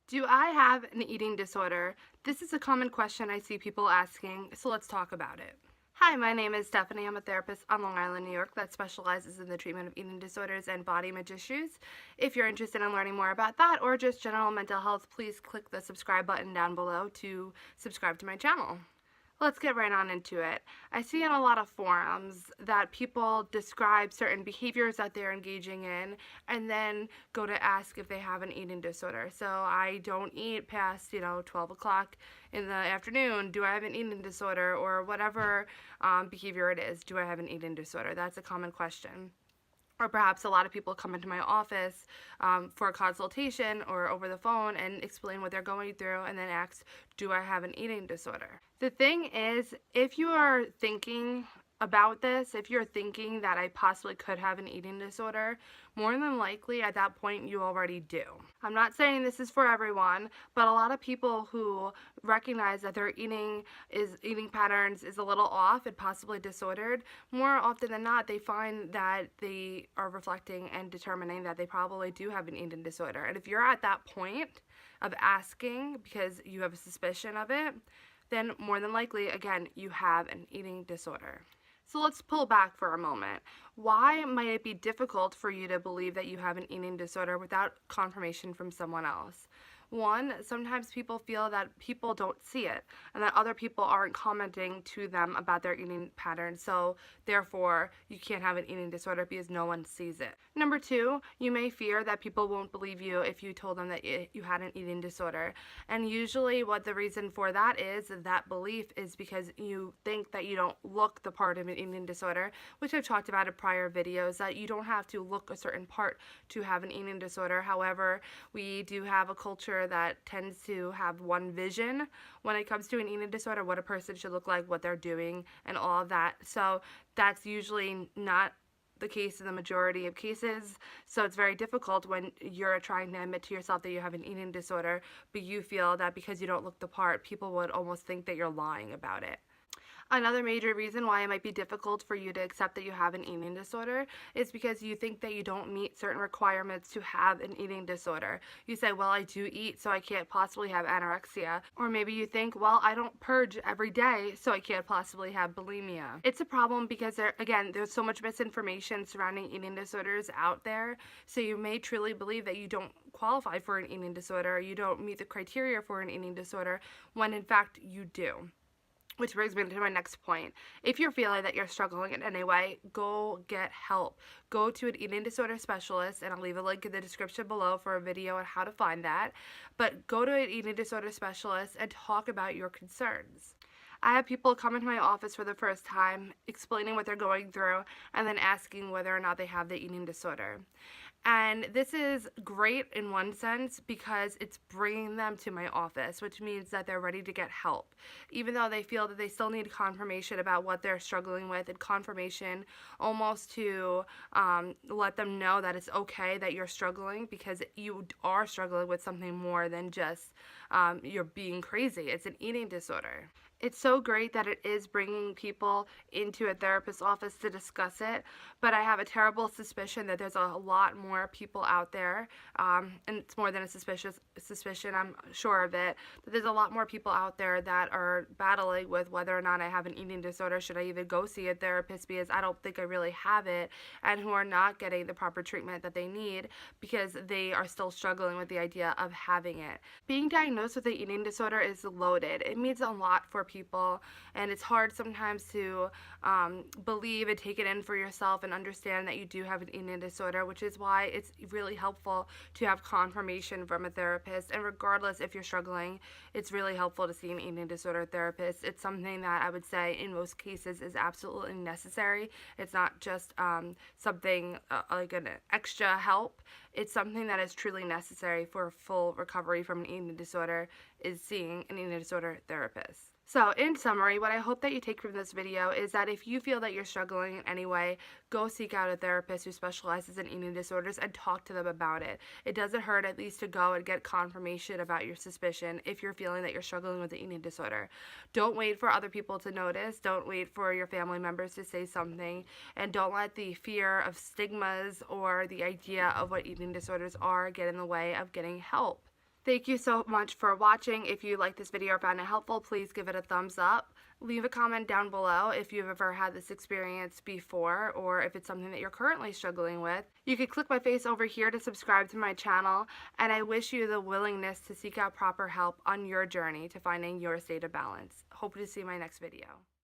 Do I have an eating disorder? This is a common question I see people asking, so let's talk about it. Hi, my name is Stephanie. I'm a therapist on Long Island, New York that specializes in the treatment of eating disorders and body image issues. If you're interested in learning more about that or just general mental health, please click the subscribe button down below to subscribe to my channel. Let's get right on into it. I see in a lot of forums that people describe certain behaviors that they're engaging in and then go to ask if they have an eating disorder. So I don't eat past, 12 o'clock in the afternoon. Do I have an eating disorder? Or whatever behavior it is, do I have an eating disorder? That's a common question. Or perhaps a lot of people come into my office for a consultation or over the phone and explain what they're going through and then ask, do I have an eating disorder? The thing is, if you are thinking about this, if you're thinking that I possibly could have an eating disorder, more than likely at that point you already do. I'm not saying this is for everyone, but a lot of people who recognize that their eating patterns is a little off and possibly disordered, more often than not they find that they are reflecting and determining that they probably do have an eating disorder. And if you're at that point of asking because you have a suspicion of it, then more than likely, again, you have an eating disorder. So let's pull back for a moment. Why might it be difficult for you to believe that you have an eating disorder without confirmation from someone else? One, sometimes people feel that people don't see it and that other people aren't commenting to them about their eating pattern, so therefore you can't have an eating disorder because no one sees it. Number two, you may fear that people won't believe you if you told them that you had an eating disorder. And usually what the reason for that is, that belief is because you think that you don't look the part of an eating disorder, which I've talked about in prior videos, that you don't have to look a certain part to have an eating disorder. However, we do have a culture that tends to have one vision when it comes to an eating disorder, what a person should look like, what they're doing, and all of that. So that's usually not the case in the majority of cases. So it's very difficult when you're trying to admit to yourself that you have an eating disorder, but you feel that because you don't look the part, people would almost think that you're lying about it. Another major reason why it might be difficult for you to accept that you have an eating disorder is because you think that you don't meet certain requirements to have an eating disorder. You say, well, I do eat, so I can't possibly have anorexia. Or maybe you think, well, I don't purge every day, so I can't possibly have bulimia. It's a problem because, there's so much misinformation surrounding eating disorders out there, so you may truly believe that you don't qualify for an eating disorder, or you don't meet the criteria for an eating disorder, when in fact you do. Which brings me to my next point. If you're feeling that you're struggling in any way, go get help. Go to an eating disorder specialist, and I'll leave a link in the description below for a video on how to find that. But go to an eating disorder specialist and talk about your concerns. I have people come into my office for the first time, explaining what they're going through, and then asking whether or not they have the eating disorder. And this is great in one sense because it's bringing them to my office, which means that they're ready to get help. Even though they feel that they still need confirmation about what they're struggling with, and confirmation almost to let them know that it's okay that you're struggling, because you are struggling with something more than just you're being crazy. It's an eating disorder. It's so great that it is bringing people into a therapist's office to discuss it, but I have a terrible suspicion that there's a lot more people out there, and it's more than a suspicion, I'm sure of it, that there's a lot more people out there that are battling with whether or not I have an eating disorder, should I even go see a therapist because I don't think I really have it, and who are not getting the proper treatment that they need because they are still struggling with the idea of having it. Being diagnosed with an eating disorder is loaded. It means a lot for people, and it's hard sometimes to believe and take it in for yourself and understand that you do have an eating disorder, which is why it's really helpful to have confirmation from a therapist. And regardless if you're struggling, it's really helpful to see an eating disorder therapist. It's something that I would say in most cases is absolutely necessary. It's not just something like an extra help. It's something that is truly necessary for full recovery from an eating disorder, is seeing an eating disorder therapist. So in summary, what I hope that you take from this video is that if you feel that you're struggling in any way, go seek out a therapist who specializes in eating disorders and talk to them about it. It doesn't hurt at least to go and get confirmation about your suspicion if you're feeling that you're struggling with an eating disorder. Don't wait for other people to notice. Don't wait for your family members to say something. And don't let the fear of stigmas or the idea of what eating disorders are get in the way of getting help. Thank you so much for watching. If you liked this video or found it helpful, please give it a thumbs up. Leave a comment down below if you've ever had this experience before or if it's something that you're currently struggling with. You could click my face over here to subscribe to my channel, and I wish you the willingness to seek out proper help on your journey to finding your state of balance. Hope to see you in my next video.